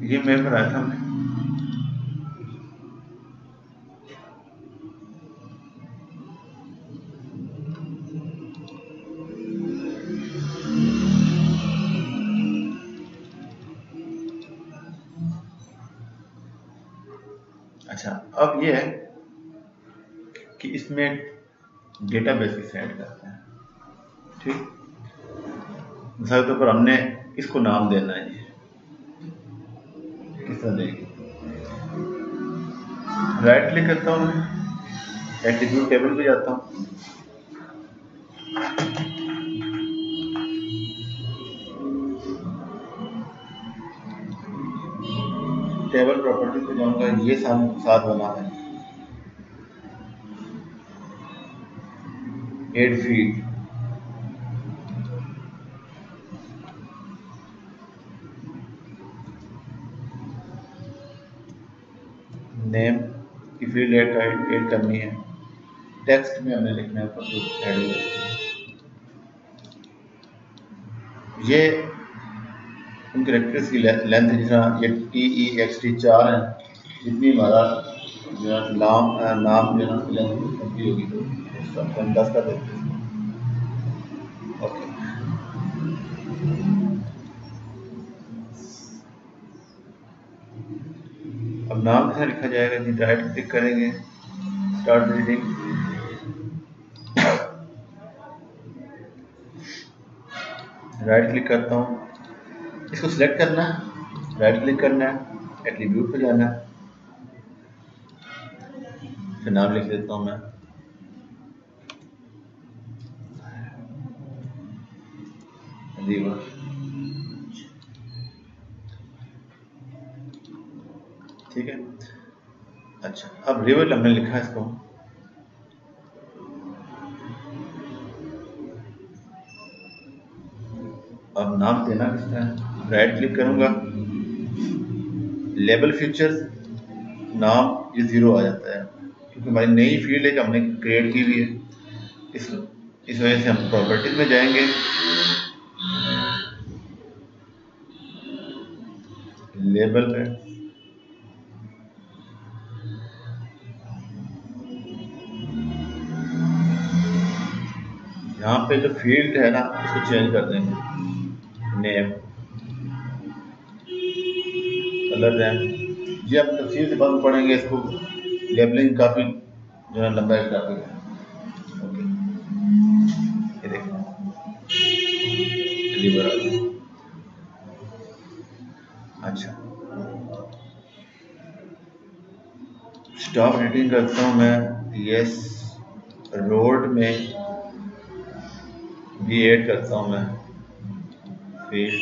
ये मेल बनाया था हमने। अच्छा, अब ये है कि इसमें डेटाबेस ऐड करते हैं। ठीक, मिसाल के तौर पर हमने इसको नाम देना है, ये किस तरह देंगे? राइट क्लिक करता हूँ मैं, एट्रीब्यूट टेबल पे जाता हूँ, टेबल प्रॉपर्टी पे जाऊंगा, ये साथ बना है, एड फील्ड, नेम की फील्ड ऐड करनी है, टेक्स्ट में हमने लिखना है कुछ ऐड। ये उन कैरेक्टर्स की लेंथ, जिस तरह ये TEXT 4 है, जितनी हमारा जो है नाम जो है ना लेंथ लंबी होगी तो हम 10 का देते हैं। ओके, अब नाम कैसे लिखा जाएगा जी? राइट क्लिक करेंगे, स्टार्ट रीडिंग, राइट क्लिक करता हूँ, इसको सिलेक्ट करना है, राइट क्लिक करना है, एट्रीब्यूट पे जाना है, फिर नाम लिख देता हूँ मैं, रिवर। ठीक है, अच्छा, अब रिवर हमने लिखा इसको, अब नाम देना किस तरह? राइट क्लिक करूंगा, लेबल फीचर्स, नाम ये 0 आ जाता है क्योंकि हमारी नई फील्ड है कि हमने क्रिएट की हुई है। इस वजह से हम प्रॉपर्टीज में जाएंगे, लेबल पे, यहाँ पे जो फील्ड है ना इसको चेंज कर देंगे, नेम, कलर रैम, ये आप तफसील से बाद में पढ़ेंगे, इसको लेबलिंग काफ़ी जो है लंबा एक टॉपिक है। ओके, ये देखिए डिलीवर आ गया। अच्छा, स्टॉप एडिटिंग करता हूँ मैं, यस, रोड में भी ऐड करता हूँ मैं फील्ड,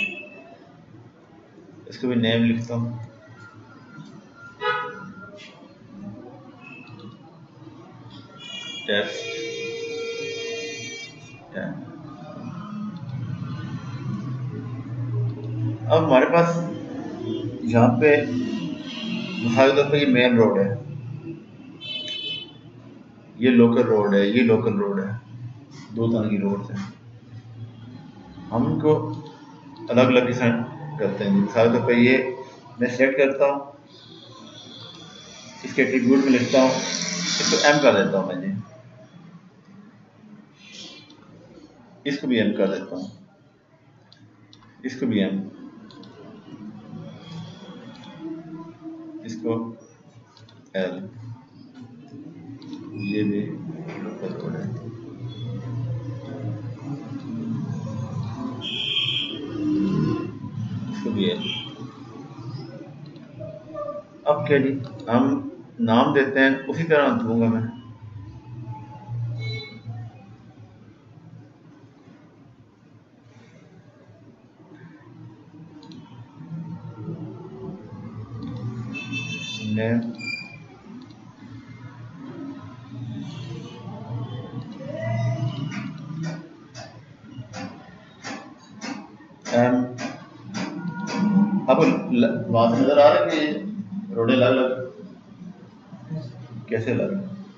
इसको भी नेम लिखता हूँ, टेस्ट, अब हमारे पास यहाँ पे मिसाल के तौर पर ये मेन रोड है, ये लोकल रोड है, ये लोकल रोड है, दो तरह की रोड है, हम इनको अलग अलग डिसाइड करते हैं। मिसाल के तौर पर ये मैं सेलेक्ट करता हूँ, इसके एट्रीब्यूट में लिखता हूँ, इसको M कर देता हूँ मैं जी, इसको भी M कर देता हूँ, इसको भी M, इसको L, ये भी लोकल रोड है, इसको भी L। अब क्या जी, हम नाम देते हैं उसी तरह दूंगा मैं, नेम, M। अब वहां से नजर आ रहा है कि रोडे अलग अलग कैसे अलग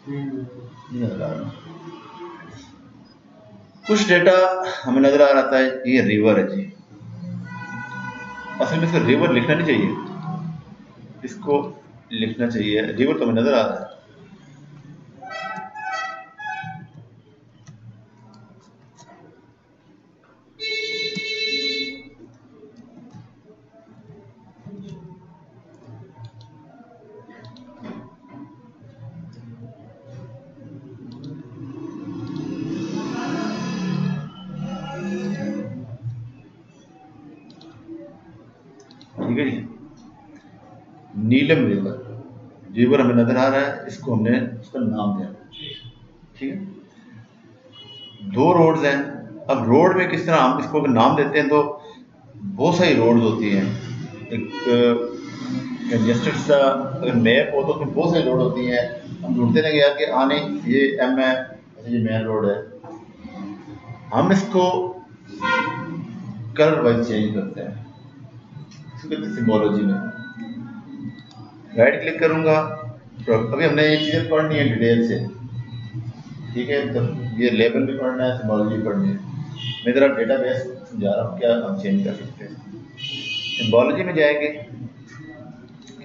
नहीं नजर आ रहा। कुछ डेटा हमें नजर आ रहा था, ये रिवर है जी, असल में इसको रिवर लिखना नहीं चाहिए, इसको लिखना चाहिए। रिवर तो नजर आ रहा है। ठीक है जी, नीलम रिवर, रिवर हमें नजर आ रहा है, इसको हमने उसका नाम दिया। ठीक है, दो रोड्स हैं। अब रोड में किस तरह हम इसको अगर नाम देते हैं तो बहुत सारी रोड्स होती हैं। एक कंजेस्टेड सा अगर मैप हो तो उसमें बहुत सारी रोड होती हैं। हम ढूंढते रहेंगे यार कि आने ये एम है, अच्छा ये मेन रोड है। हम इसको कलर वाइज चेंज करते हैं, इसको कहते हैं सिम्बोलॉजी में। राइट क्लिक करूंगा तो अभी हमने ये चीज़ें पढ़नी है डिटेल से। ठीक है, तो ये लेबल भी पढ़ना है, सिम्बोलॉजी पढ़नी है। मैं ज़रा डेटा बेस समझा रहा हूँ क्या हम चेंज कर सकते हैं। सिम्बोलॉजी में जाएंगे,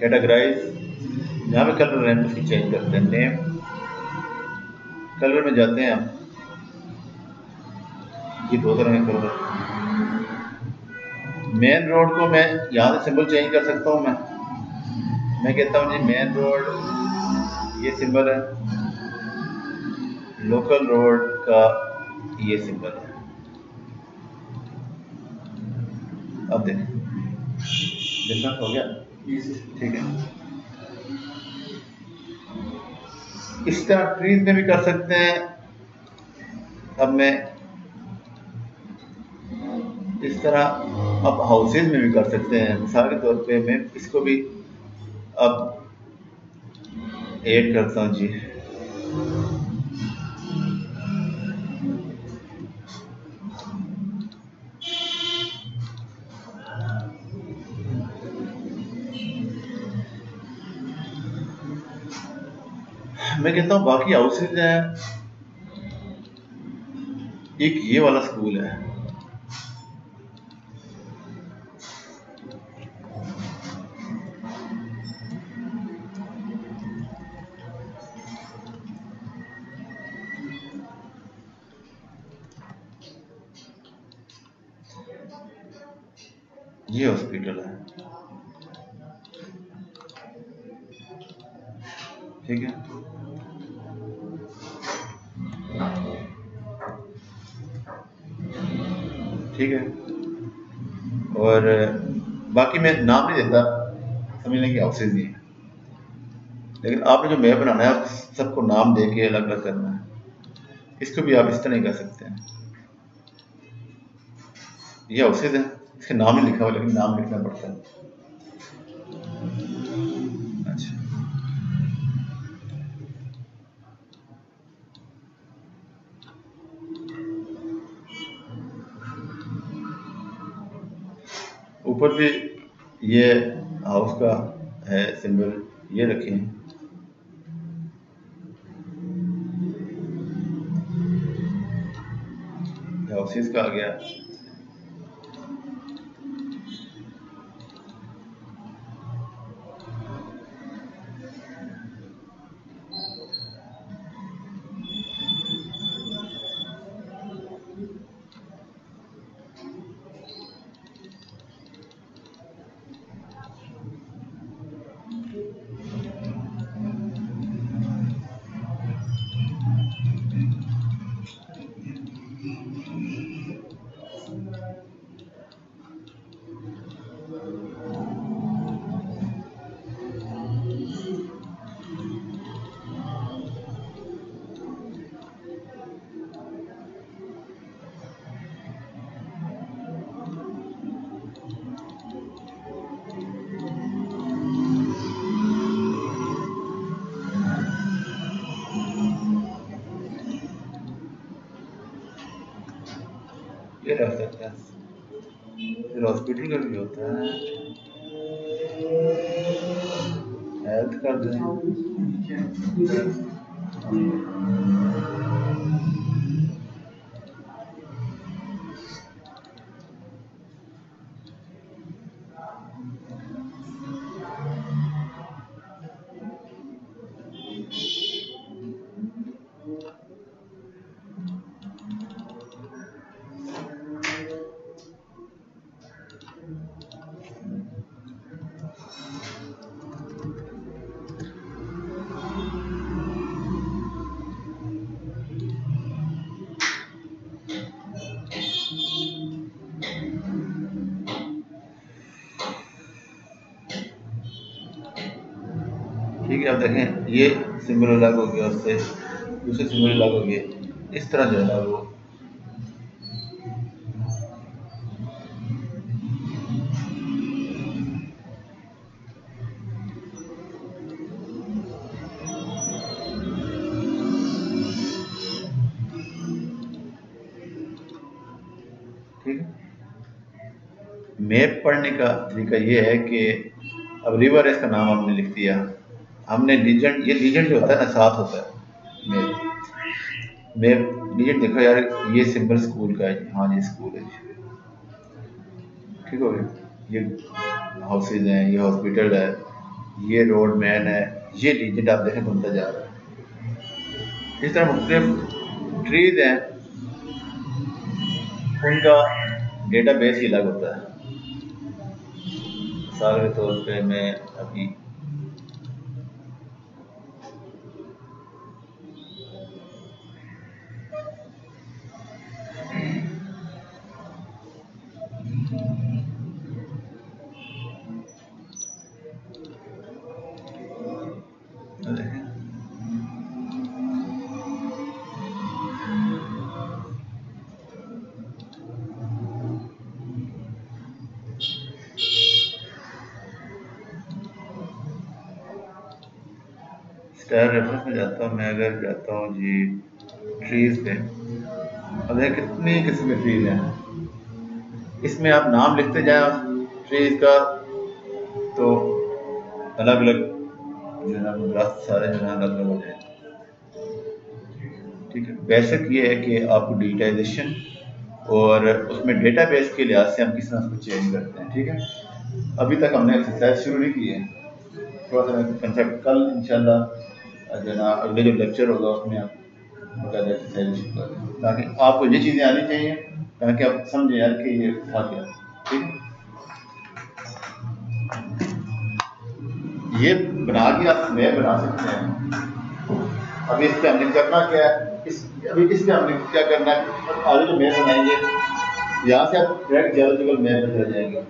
कैटेगराइज, यहाँ पे कलर है उसको चेंज करते हैं। नेम, कलर में जाते हैं हम, ये दो तरह के कलर। मेन रोड को मैं यहाँ से सिंबल चेंज कर सकता हूँ। मैं कहता हूँ जी मेन रोड, ये सिंबल है। लोकल रोड का ये सिंबल है। अब देखें डिफरेंस हो गया। ठीक है, इस तरह ट्रीज में भी कर सकते हैं। अब मैं इस तरह अब हाउसेज में भी कर सकते हैं। मिसाल के तौर पे मैं इसको भी अब ऐड करता हूँ जी। मैं कहता हूँ बाकी हाउसेज हैं, एक ये वाला स्कूल है, ये हॉस्पिटल है। ठीक है, ठीक है, और बाकी मैं नाम नहीं देता, समझ लें कि हाउसेज ही है। लेकिन आपने जो मैप बनाना है सबको नाम दे के अलग अलग करना है। इसको भी आप इस तरह ही कर सकते हैं। ये हाउसेज है, इसके नाम ही लिखा हुआ लेकिन नाम लिखना पड़ता है। अच्छा, ऊपर भी ये हाउस का है सिंबल, ये रखें। हाउसेज का आ गया। ये रख सकते हैं। फिर हॉस्पिटल का भी होता है, हेल्थ कर दें। ठीक है। अब देखें ये सिंबल अलग हो गया, उससे दूसरे सिंबल अलग हो गए, इस तरह जो है ना वो ठीक है। मैप पढ़ने का तरीका ये है कि अब रिवर है, इसका नाम हमने लिख दिया, हमने लीजेंड, ये लीजेंड जो होता है ना साथ होता है मैप। मैप लीजेंड देखो यार, ये सिंबल स्कूल का है, हाँ ये स्कूल है, ठीक हो गया। ये हाउसेज हैं, ये हॉस्पिटल है, ये रोड मैन है, ये लीजेंड आप देखें बनता जा रहा है। इस तरह मुख्तलिफ ट्रीज हैं, उनका डेटा बेस ही अलग होता है। मिसाल के तौर पे मैं अभी स्टार रेफरेंस में जाता हूँ मैं, अगर जाता हूँ जी ट्रीज पे, अब देखिए कितनी किस्म के ट्रीज हैं, इसमें आप नाम लिखते जाए ट्रीज का तो अलग अलग जो है ना दरख्त सारे जो है अलग अलग हो जाए। ठीक है, बेसिक ये है कि आपको डिजिटाइजेशन और उसमें डेटाबेस के लिहाज से हम किस तरह उसको चेंज करते हैं। ठीक है, अभी तक हमने एक्सरसाइज शुरू नहीं की है, थोड़ा सा कंसेप्ट कल इंशाल्लाह जो ना अगले जो लेक्चर होगा उसमें आप बकायदा एक्सरसाइज शुरू करें, ताकि आपको ये चीज़ें आनी चाहिए ताकि आप समझें यार कि ये था क्या। ठीक है, ये बना के आप मैप बना सकते हैं। अभी इस पे हमने करना क्या है, अभी इस पे हमने क्या करना है, आगे जो मैप बनाएंगे यहाँ से आप डायरेक्ट जियोलॉजिकल मैप में चले जाएंगे।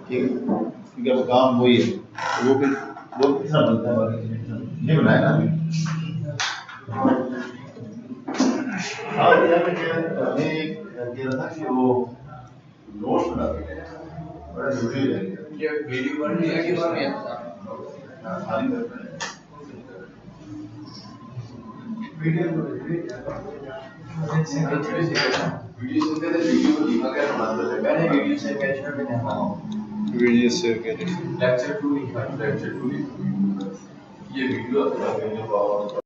ठीक है, क्योंकि अब काम वही है, तो वो फिर वो कितना बनता है बाकी ये बनाया ना अभी। हमने था कि वो नोट्स बना सकते हैं, बड़ा जरूरी है ये वीडियो बनने के बाद वीडियो से लेक्चर 2 लिखा, लेक्चर 2 ये वीडियो